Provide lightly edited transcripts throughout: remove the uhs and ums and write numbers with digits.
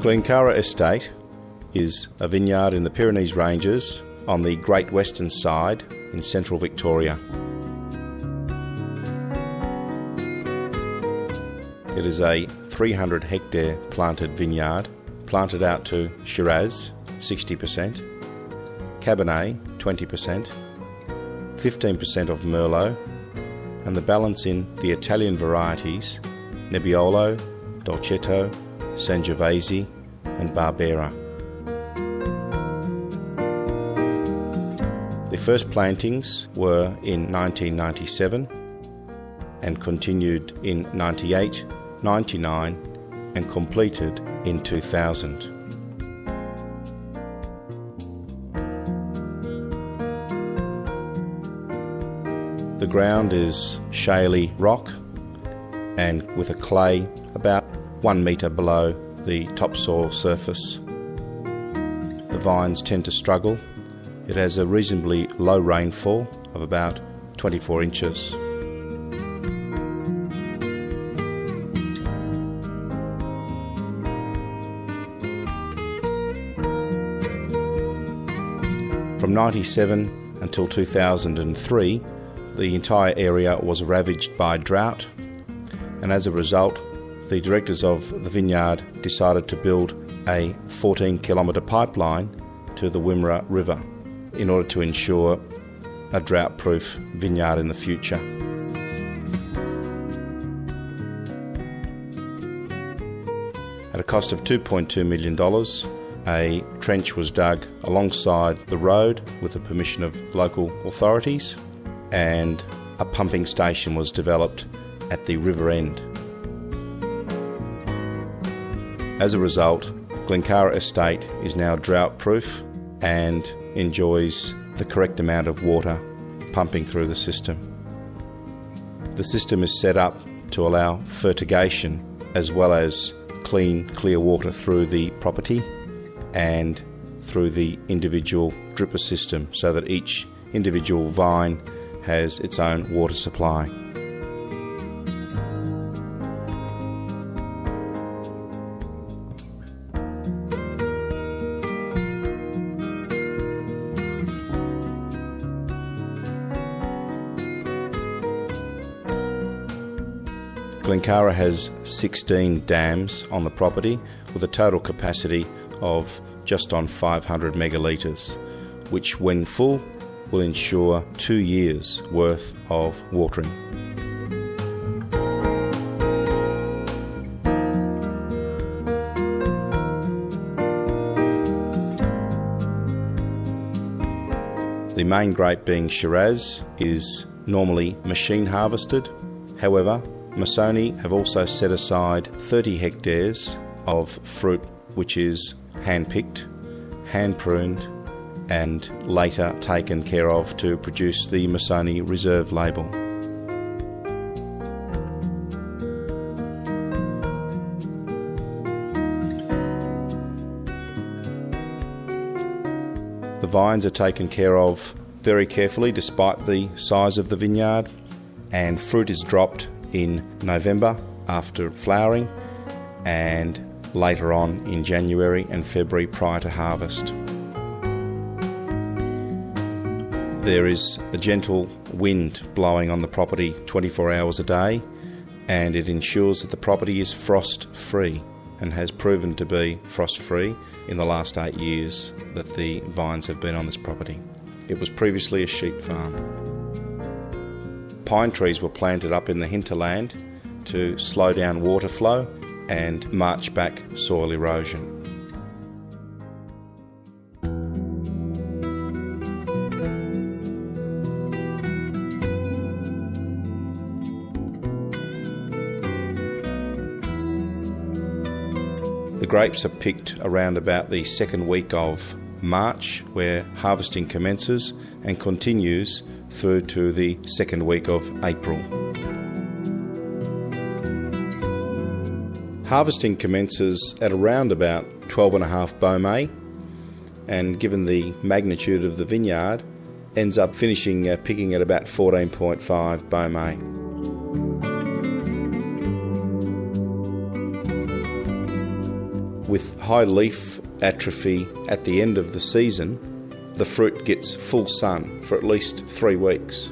GlenKara Estate is a vineyard in the Pyrenees Ranges on the Great Western side in central Victoria. It is a 300 hectare planted vineyard, planted out to Shiraz 60%, Cabernet 20%, 15% of Merlot, and the balance in the Italian varieties Nebbiolo, Dolcetto, Sangiovese and Barbera. The first plantings were in 1997 and continued in 98, 99 and completed in 2000. The ground is shaly rock and with a clay about 1 metre below the topsoil surface. The vines tend to struggle. It has a reasonably low rainfall of about 24 inches. From 1997 until 2003, the entire area was ravaged by drought, and as a result, the directors of the vineyard decided to build a 14-kilometre pipeline to the Wimmera River in order to ensure a drought-proof vineyard in the future. At a cost of $2.2 million, a trench was dug alongside the road with the permission of local authorities, and a pumping station was developed at the river end. As a result, GlenKara Estate is now drought-proof and enjoys the correct amount of water pumping through the system. The system is set up to allow fertigation as well as clean, clear water through the property and through the individual dripper system so that each individual vine has its own water supply. GlenKara has 16 dams on the property with a total capacity of just on 500 megalitres, which when full will ensure 2 years' worth of watering. The main grape, being Shiraz, is normally machine harvested. However, Massoni have also set aside 30 hectares of fruit which is hand-picked, hand-pruned and later taken care of to produce the Massoni Reserve label. The vines are taken care of very carefully despite the size of the vineyard, and fruit is dropped in November after flowering and later on in January and February prior to harvest. There is a gentle wind blowing on the property 24 hours a day, and it ensures that the property is frost-free and has proven to be frost-free in the last 8 years that the vines have been on this property. It was previously a sheep farm. Pine trees were planted up in the hinterland to slow down water flow and march back soil erosion. The grapes are picked around about the second week of March, where harvesting commences and continues through to the second week of April. Harvesting commences at around about 12.5 Beaumet, and given the magnitude of the vineyard, ends up finishing picking at about 14.5 Beaumet. With high leaf atrophy at the end of the season, the fruit gets full sun for at least 3 weeks.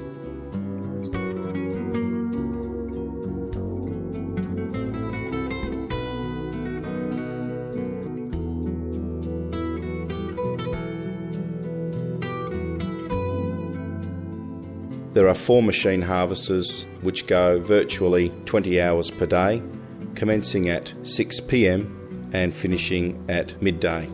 There are 4 machine harvesters which go virtually 20 hours per day, commencing at 6 p.m. and finishing at midday.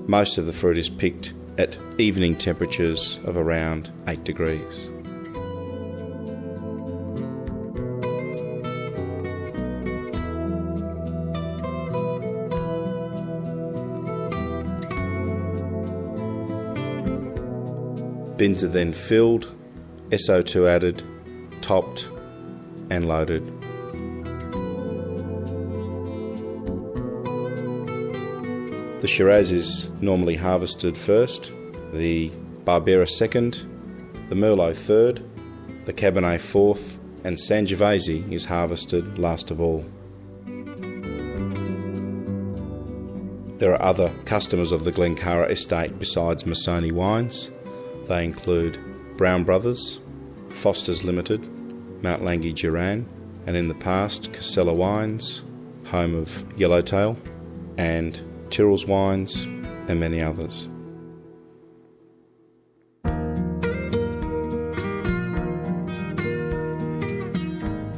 Most of the fruit is picked at evening temperatures of around 8 degrees. Bins are then filled, SO2 added, topped and loaded. The Shiraz is normally harvested first, the Barbera second, the Merlot third, the Cabernet fourth, and Sangiovese is harvested last of all. There are other customers of the GlenKara Estate besides Massoni Wines. They include Brown Brothers, Foster's Limited, Mount Langi Duran, and in the past Casella Wines, home of Yellowtail, and Tyrrell's Wines, and many others.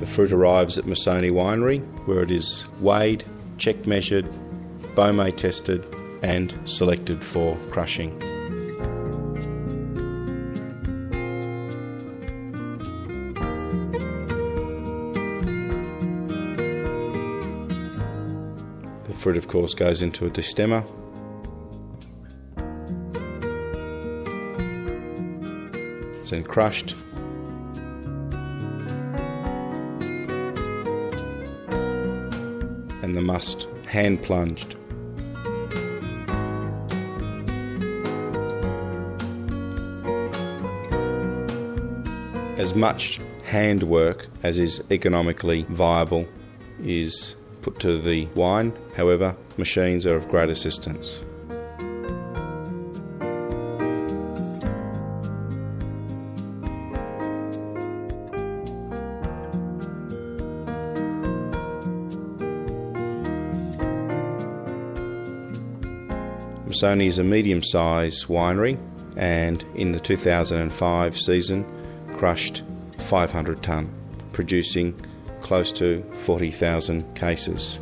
The fruit arrives at Massoni Winery, where it is weighed, check measured, Beaumet tested, and selected for crushing. The fruit, of course, goes into a destemmer. It's then crushed. And the must hand plunged. As much handwork as is economically viable is put to the wine. However, machines are of great assistance. Massoni is a medium-sized winery, and in the 2005 season crushed 500 tonne, producing close to 40,000 cases.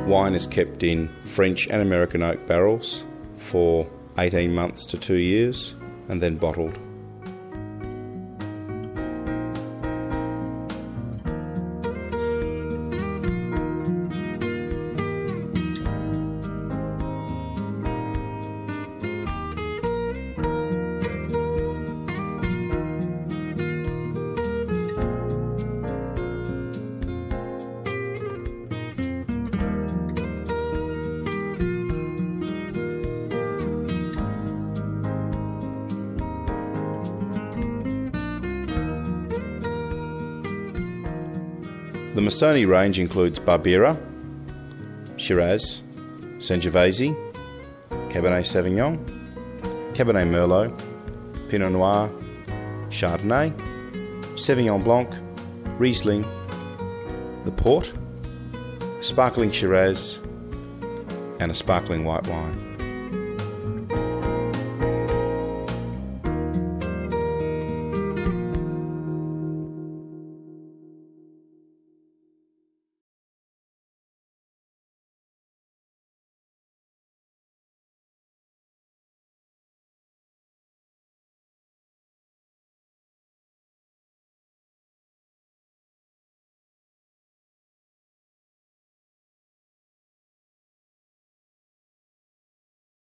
Wine is kept in French and American oak barrels for 18 months to 2 years and then bottled. The Massoni range includes Barbera, Shiraz, Sangiovese, Cabernet Sauvignon, Cabernet Merlot, Pinot Noir, Chardonnay, Sauvignon Blanc, Riesling, the Port, sparkling Shiraz, and a sparkling white wine.